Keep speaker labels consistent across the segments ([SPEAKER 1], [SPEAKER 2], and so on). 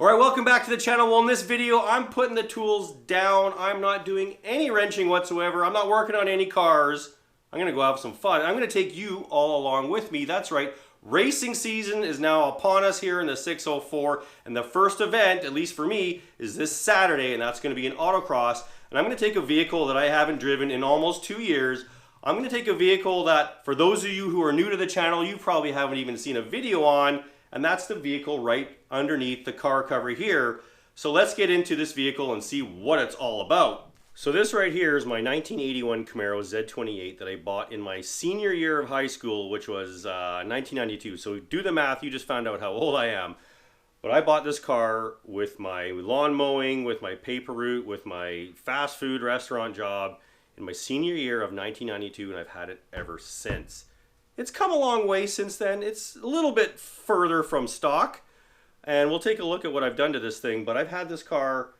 [SPEAKER 1] Alright, welcome back to the channel. Well, in this video, I'm putting the tools down. I'm not doing any wrenching whatsoever. I'm not working on any cars. I'm going to go have some fun. I'm going to take you all along with me. That's right. Racing season is now upon us here in the 604. And the first event, at least for me, is this Saturday. And that's going to be an autocross. And I'm going to take a vehicle that I haven't driven in almost 2 years. I'm going to take a vehicle that, for those of you who are new to the channel, you probably haven't even seen a video on. And that's the vehicle right underneath the car cover here. So let's get into this vehicle and see what it's all about. So this right here is my 1981 Camaro Z28 that I bought in my senior year of high school, which was 1992. So do the math, you just found out how old I am. But I bought this car with my lawn mowing, with my paper route, with my fast food restaurant job in my senior year of 1992, and I've had it ever since. It's come a long way since then. It's a little bit further from stock, and we'll take a look at what I've done to this thing. But I've had this car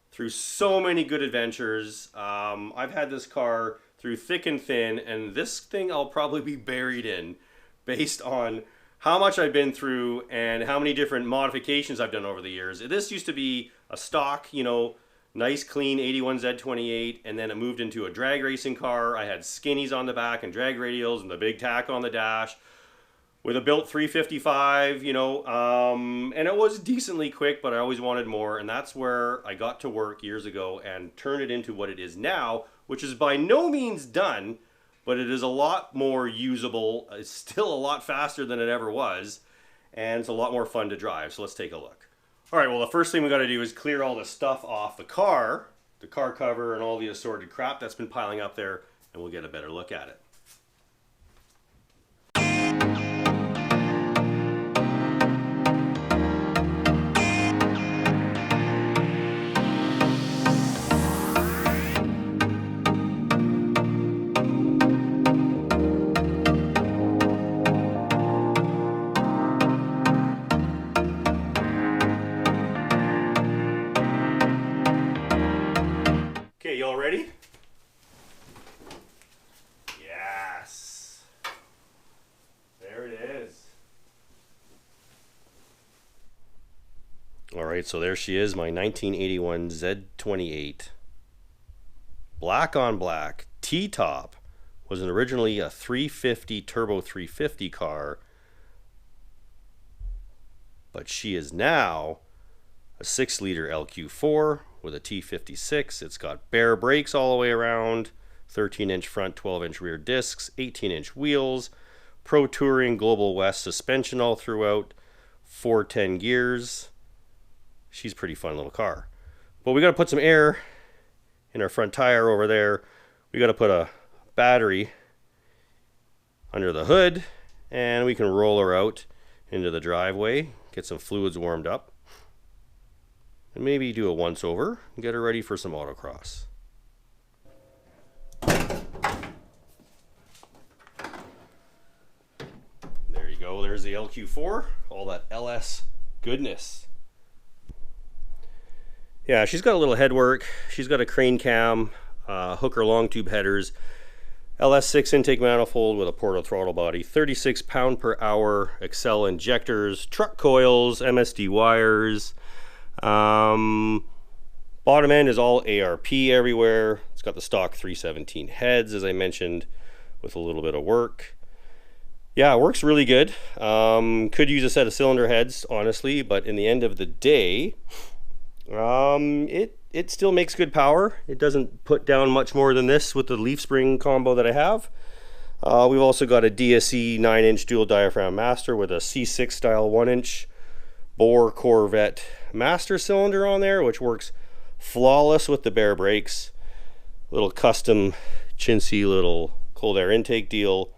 [SPEAKER 1] through so many good adventures. I've had this car through thick and thin, and this thing I'll probably be buried in based on how much I've been through and how many different modifications I've done over the years. This used to be a stock, you know, nice clean 81 Z28, and then it moved into a drag racing car. I had skinnies on the back and drag radials and the big tack on the dash with a built 355, you know, and it was decently quick, but I always wanted more, and that's where I got to work years ago and turned it into what it is now, which is by no means done, but it is a lot more usable. It's still a lot faster than it ever was, and it's a lot more fun to drive. So let's take a look. All right, well, the first thing we got to do is clear all the stuff off the car cover and all the assorted crap that's been piling up there, and we'll get a better look at it. Okay, y'all ready? Yes. There it is. All right, so there she is, my 1981 Z28. Black on black, T-top. Was originally a 350 turbo 350 car, but she is now a 6-liter LQ4 with a T56. It's got bare brakes all the way around, 13-inch front, 12-inch rear discs, 18-inch wheels, Pro Touring Global West suspension all throughout, 410 gears. She's a pretty fun little car. But we got to put some air in our front tire over there. We got to put a battery under the hood, and we can roll her out into the driveway, get some fluids warmed up, and maybe do a once over and get her ready for some autocross. There you go, there's the LQ4, all that LS goodness. Yeah, she's got a little headwork, she's got a crane cam, hooker long tube headers, LS6 intake manifold with a portal throttle body, 36 pound per hour Excel injectors, truck coils, MSD wires. Bottom end is all ARP everywhere. It's got the stock 317 heads, as I mentioned, with a little bit of work. Yeah, it works really good. Could use a set of cylinder heads, honestly, but in the end of the day, it still makes good power. It doesn't put down much more than this with the leaf spring combo that I have. We've also got a DSE 9-inch dual diaphragm master with a C6 style 1-inch bore Corvette master cylinder on there, which works flawless with the bare brakes. Little custom chintzy little cold air intake deal.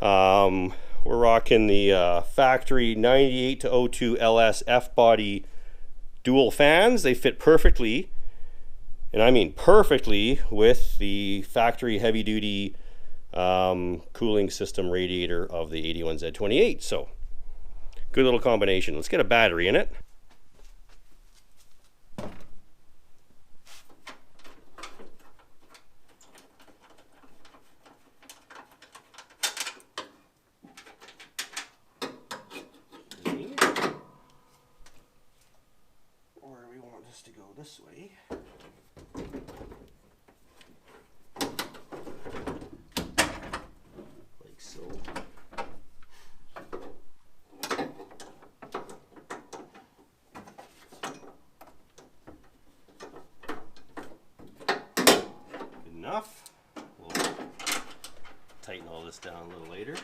[SPEAKER 1] We're rocking the factory 98 to 02 LS F-body dual fans. They fit perfectly, and I mean perfectly, with the factory heavy duty cooling system radiator of the 81 Z28. So good little combination. Let's get a battery in it. this to go this way. Like so. Good enough. We'll tighten all this down a little later.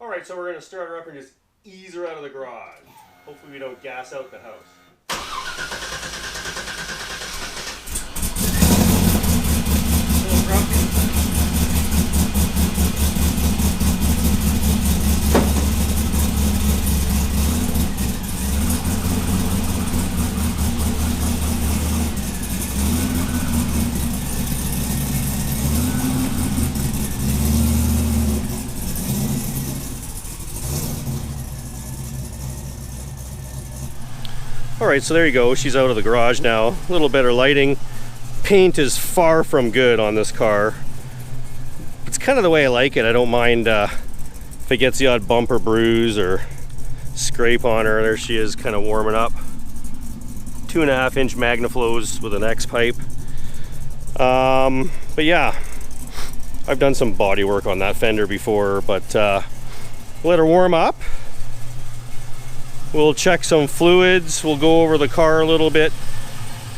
[SPEAKER 1] Alright, so we're going to start her up and just ease her out of the garage. Hopefully we don't gas out the house. A little grumpy. Alright, so there you go. She's out of the garage now. A little better lighting. Paint is far from good on this car. It's kind of the way I like it. I don't mind if it gets the odd bump or bruise or scrape on her. There she is, kind of warming up. 2.5 inch MagnaFlows with an X pipe. But yeah, I've done some body work on that fender before, but let her warm up. We'll check some fluids, we'll go over the car a little bit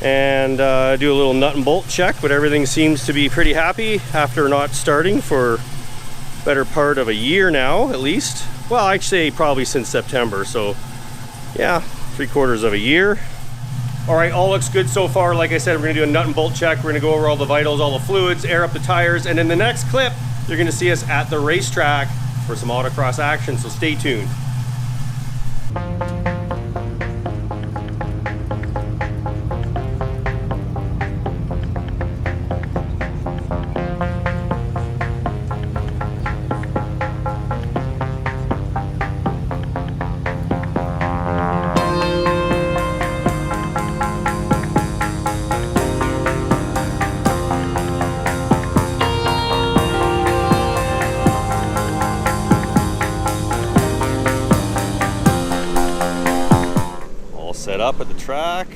[SPEAKER 1] and do a little nut and bolt check, but everything seems to be pretty happy after not starting for better part of a year now, at least. Well, I'd say probably since September, so yeah, 3/4 of a year. All right, all looks good so far. Like I said, we're gonna do a nut and bolt check. We're gonna go over all the vitals, all the fluids, air up the tires, and in the next clip, you're gonna see us at the racetrack for some autocross action, so stay tuned. Set up at the track.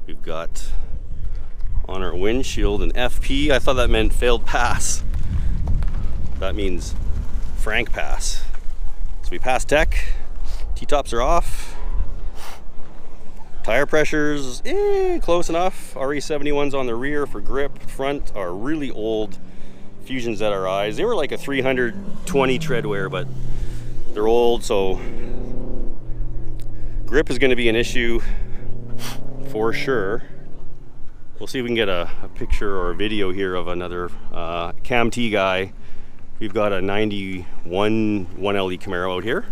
[SPEAKER 1] We've got on our windshield an FP. I thought that meant failed pass. That means Frank pass. So we passed tech. T-tops are off. Tire pressures, close enough. RE71s on the rear for grip. Front are really old Fusion ZRIs. They were like a 320 tread wear, but they're old, so grip is going to be an issue for sure. We'll see if we can get a picture or a video here of another Cam T guy. We've got a 91 1LE Camaro out here.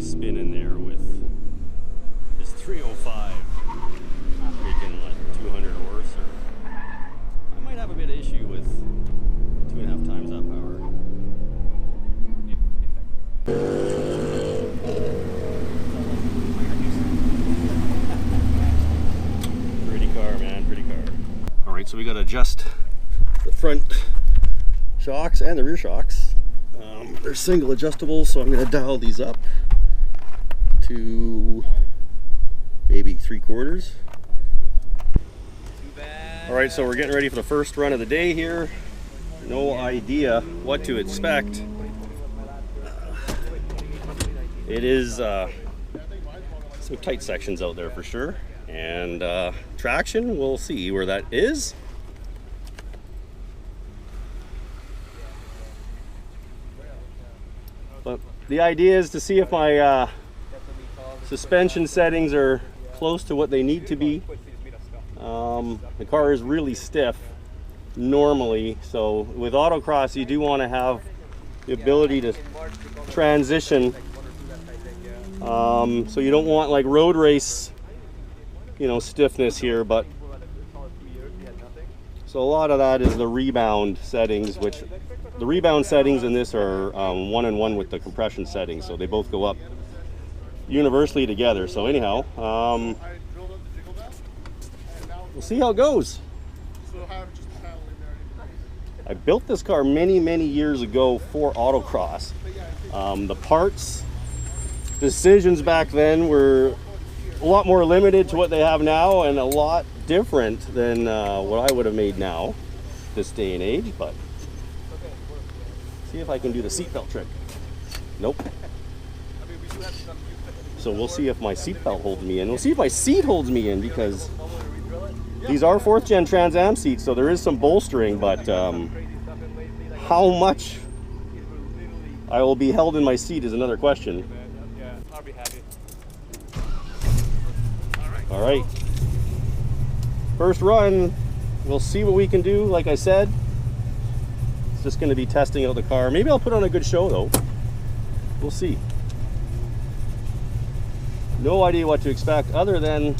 [SPEAKER 1] Spinning there with his 305 making like 200 horse, or I might have a bit of issue with 2.5 times that power. Pretty car, man, pretty car. All right, so we got to adjust the front shocks and the rear shocks. They're single adjustable, so I'm going to dial these up to maybe 3/4. All right, so we're getting ready for the first run of the day here. No idea what to expect. It is Some tight sections out there for sure. And traction, we'll see where that is. But the idea is to see if my suspension settings are close to what they need to be. The car is really stiff normally, so with autocross you do want to have the ability to transition, so you don't want like road race, you know, stiffness here. But so a lot of that is the rebound settings, which the rebound settings in this are one and one with the compression settings, so they both go up universally together. So anyhow, we'll see how it goes. I built this car many years ago for autocross. The parts decisions back then were a lot more limited to what they have now, and a lot different than what I would have made now, this day and age. But see if I can do the seatbelt trick. Nope. So we'll see if my seatbelt holds me in. We'll see if my seat holds me in, because these are 4th gen Trans Am seats, so there is some bolstering, but how much I will be held in my seat is another question.
[SPEAKER 2] I'll be happy.
[SPEAKER 1] All right. First run, we'll see what we can do. Like I said, it's just going to be testing out the car. Maybe I'll put on a good show though. We'll see. No idea what to expect other than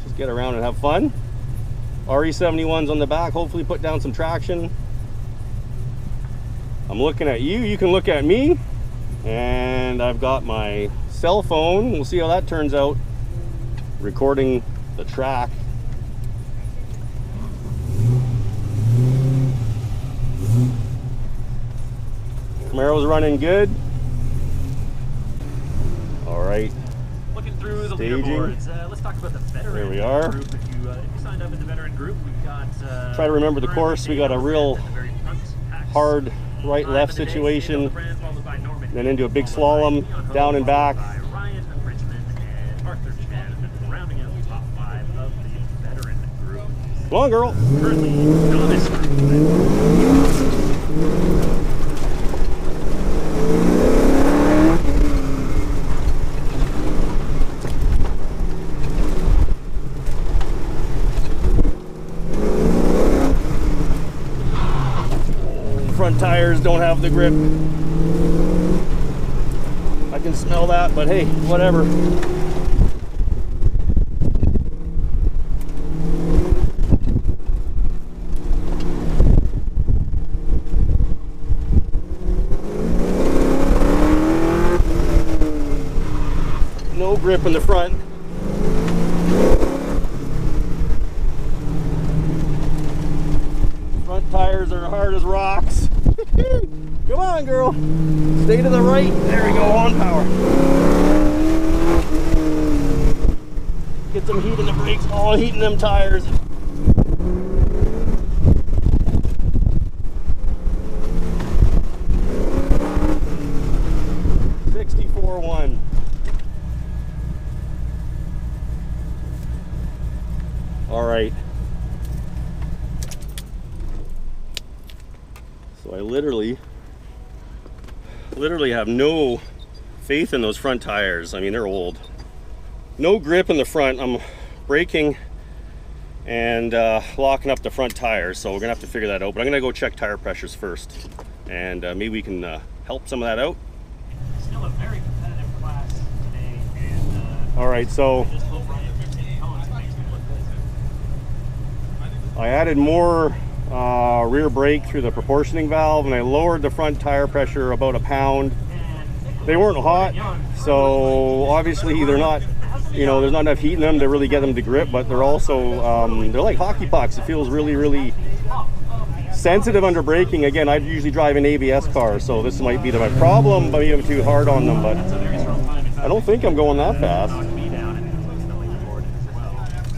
[SPEAKER 1] just get around and have fun. RE71's on the back, hopefully put down some traction. I'm looking at you, you can look at me, and I've got my cell phone. We'll see how that turns out, recording the track. Camaro's running good. All right.
[SPEAKER 2] Looking through the
[SPEAKER 1] Staging.
[SPEAKER 2] leaderboards, let's talk about the veteran
[SPEAKER 1] There we are.
[SPEAKER 2] group. If you signed up in the veteran group, we've got...
[SPEAKER 1] Try to remember the course. We got a real hard right-left situation, then into a big slalom, down and back.
[SPEAKER 2] Ryan, Richmond, and Arthur Chen, rounding out the top 5 of the veteran group.
[SPEAKER 1] Come on, girl.
[SPEAKER 2] Currently, novice group.
[SPEAKER 1] Front tires don't have the grip. I can smell that, but hey, whatever. No grip in the front. Front tires are hard as rocks. Come on, girl. Stay to the right. There we go, on power. Get some heat in the brakes. Oh, heat in them tires. $64.1. All right. So I literally have no faith in those front tires. I mean, they're old. No grip in the front. I'm braking and locking up the front tires, so we're gonna have to figure that out. But I'm gonna go check tire pressures first, and maybe we can help some of that out.
[SPEAKER 2] Still a very competitive class today, and
[SPEAKER 1] all right, so I added more rear brake through the proportioning valve, and I lowered the front tire pressure about a pound. They weren't hot, so obviously they're not, you know, there's not enough heat in them to really get them to grip, but they're also they're like hockey pucks. It feels really sensitive under braking. Again, I usually drive an ABS car, so this might be my problem, but I'm too hard on them. But I don't think I'm going that fast.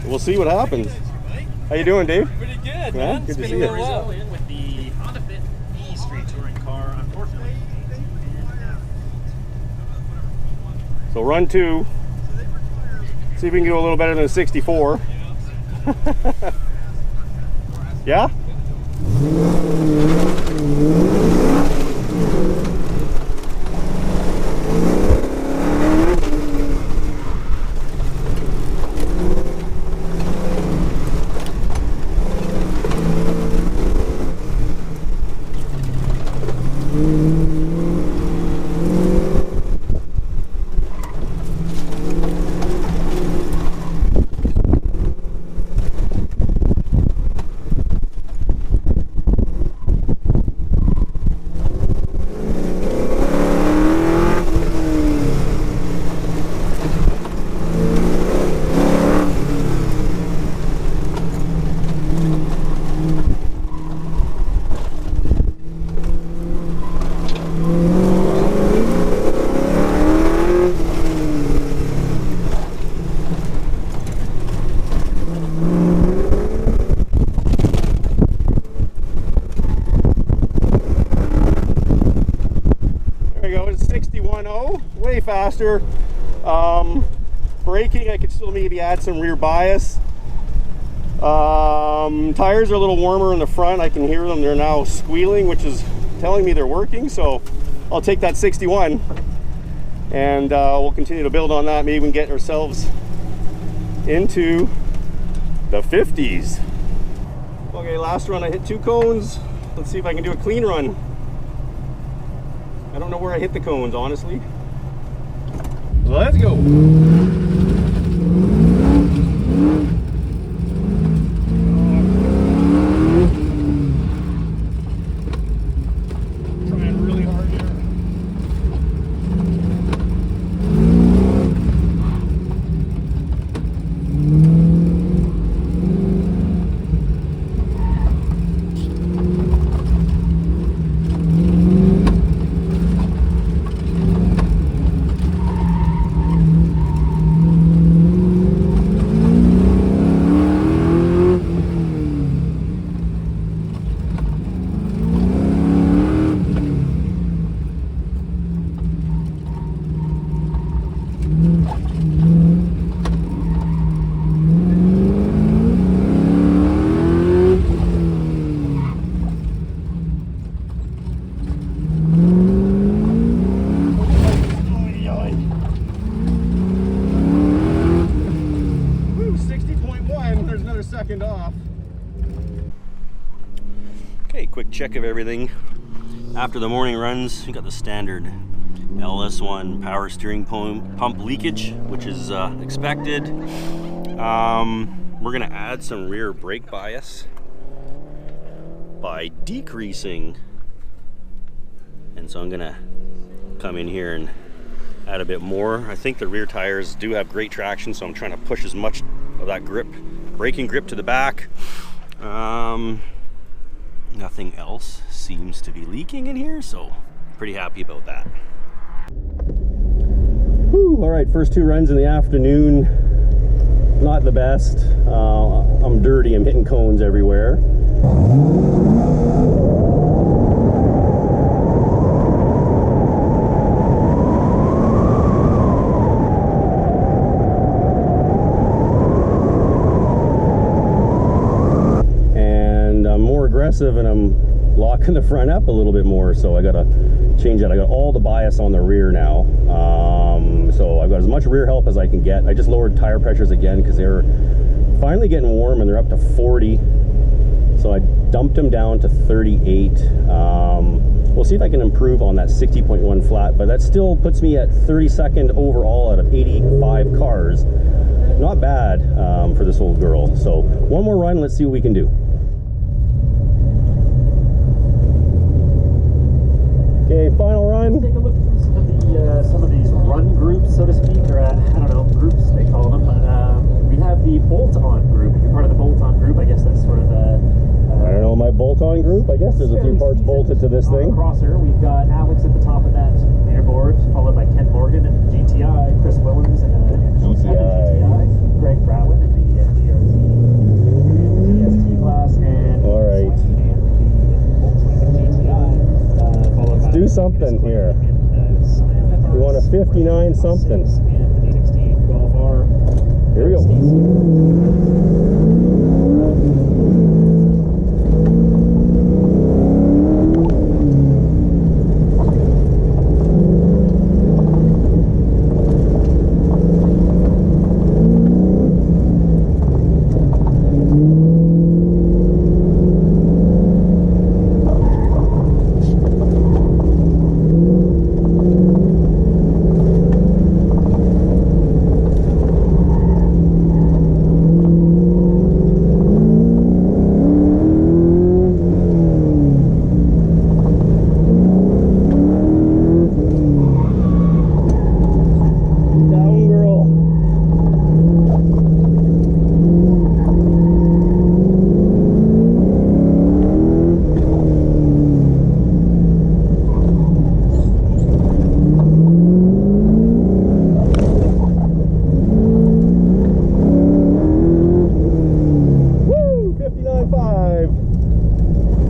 [SPEAKER 1] We'll see what happens. How you doing, Dave?
[SPEAKER 2] pretty good,
[SPEAKER 1] Yeah,
[SPEAKER 2] man.
[SPEAKER 1] good to
[SPEAKER 2] It's
[SPEAKER 1] see
[SPEAKER 2] been
[SPEAKER 1] you.
[SPEAKER 2] a while. In with the Honda Fit E Street Touring car, unfortunately.
[SPEAKER 1] So run 2. See if we can do a little better than a 64. Yeah? Way faster. Braking, I could still maybe add some rear bias. Tires are a little warmer in the front. I can hear them. They're now squealing, which is telling me they're working. So I'll take that 61 and we'll continue to build on that. Maybe we can get ourselves into the 50s. Okay, last run I hit 2 cones. Let's see if I can do a clean run. I don't know where I hit the cones, honestly. Let's go. Trying really hard here. Off. Okay, quick check of everything. After the morning runs, you got the standard LS1 power steering pump leakage, which is expected. We're gonna add some rear brake bias by decreasing, and so I'm gonna come in here and add a bit more. I think the rear tires do have great traction, so I'm trying to push as much of that braking grip to the back. Nothing else seems to be leaking in here, so pretty happy about that. Whew, all right, first 2 runs in the afternoon. Not the best. I'm dirty, I'm hitting cones everywhere. And I'm locking the front up a little bit more, so I gotta change that. I got all the bias on the rear now, so I've got as much rear help as I can get. I just lowered tire pressures again because they're finally getting warm and they're up to 40, so I dumped them down to 38. We'll see if I can improve on that 60.1 flat, but that still puts me at 32nd overall out of 85 cars. Not bad for this old girl. So one more run, let's see what we can do. Okay, final run.
[SPEAKER 2] Take a look at some of these run groups, so to speak, or I don't know, groups they call them. We have the bolt-on group. If you're part of the bolt-on group, I guess that's sort of
[SPEAKER 1] I don't know, my bolt-on group. I guess there's a few parts bolted to this thing.
[SPEAKER 2] Crosser. We've got Alex at the top of that leaderboard, followed by Ken Morgan and GTI, Chris Willems and GTI, Greg Browin in the GRT class, and
[SPEAKER 1] all right.
[SPEAKER 2] GTI.
[SPEAKER 1] Let's do something here. We want to 59 something.
[SPEAKER 2] And the 16 Golf R.
[SPEAKER 1] Here we go.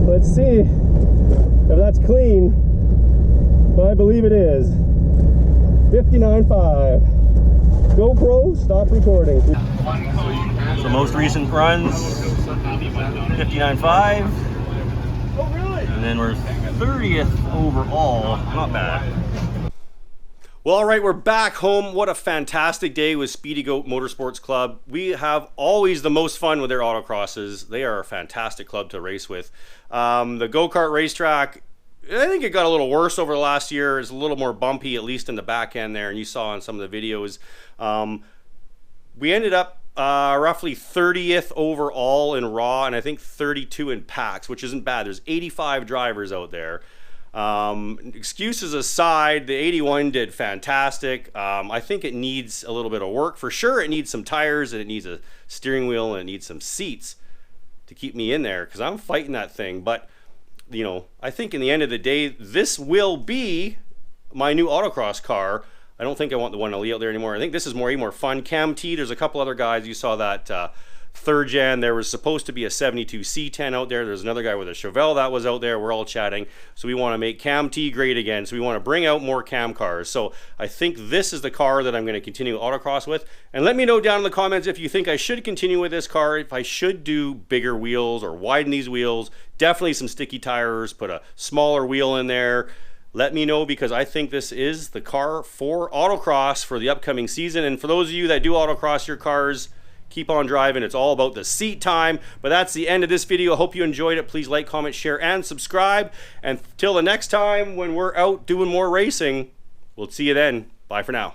[SPEAKER 1] Let's see if that's clean, but I believe it is. 59.5. GoPro, stop recording. So most recent runs, 59.5.
[SPEAKER 2] Oh, really?
[SPEAKER 1] And then we're 30th overall. Not bad. Well, all right, we're back home. What a fantastic day with Speedy Goat Motorsports Club. We have always the most fun with their autocrosses. They are a fantastic club to race with. The go-kart racetrack, I think it got a little worse over the last year. It's a little more bumpy, at least in the back end there, and you saw in some of the videos. We ended up roughly 30th overall in Raw, and I think 32 in PAX, which isn't bad. There's 85 drivers out there. Excuses aside, the 81 did fantastic. I think it needs a little bit of work. For sure, it needs some tires, and it needs a steering wheel, and it needs some seats to keep me in there, because I'm fighting that thing. But, you know, I think in the end of the day, this will be my new autocross car. I don't think I want the 1LE out there anymore. I think this is way more fun. Cam T, there's a couple other guys. You saw that third gen. There was supposed to be a 72 C10 out there. There's another guy with a Chevelle that was out there. We're all chatting. So we want to make Cam T great again. So we want to bring out more Cam cars. So I think this is the car that I'm going to continue autocross with. And let me know down in the comments if you think I should continue with this car, if I should do bigger wheels or widen these wheels. Definitely some sticky tires, put a smaller wheel in there. Let me know, because I think this is the car for autocross for the upcoming season. And for those of you that do autocross your cars, keep on driving. It's all about the seat time. But that's the end of this video. I hope you enjoyed it. Please like, comment, share, and subscribe. And till the next time when we're out doing more racing, we'll see you then. Bye for now.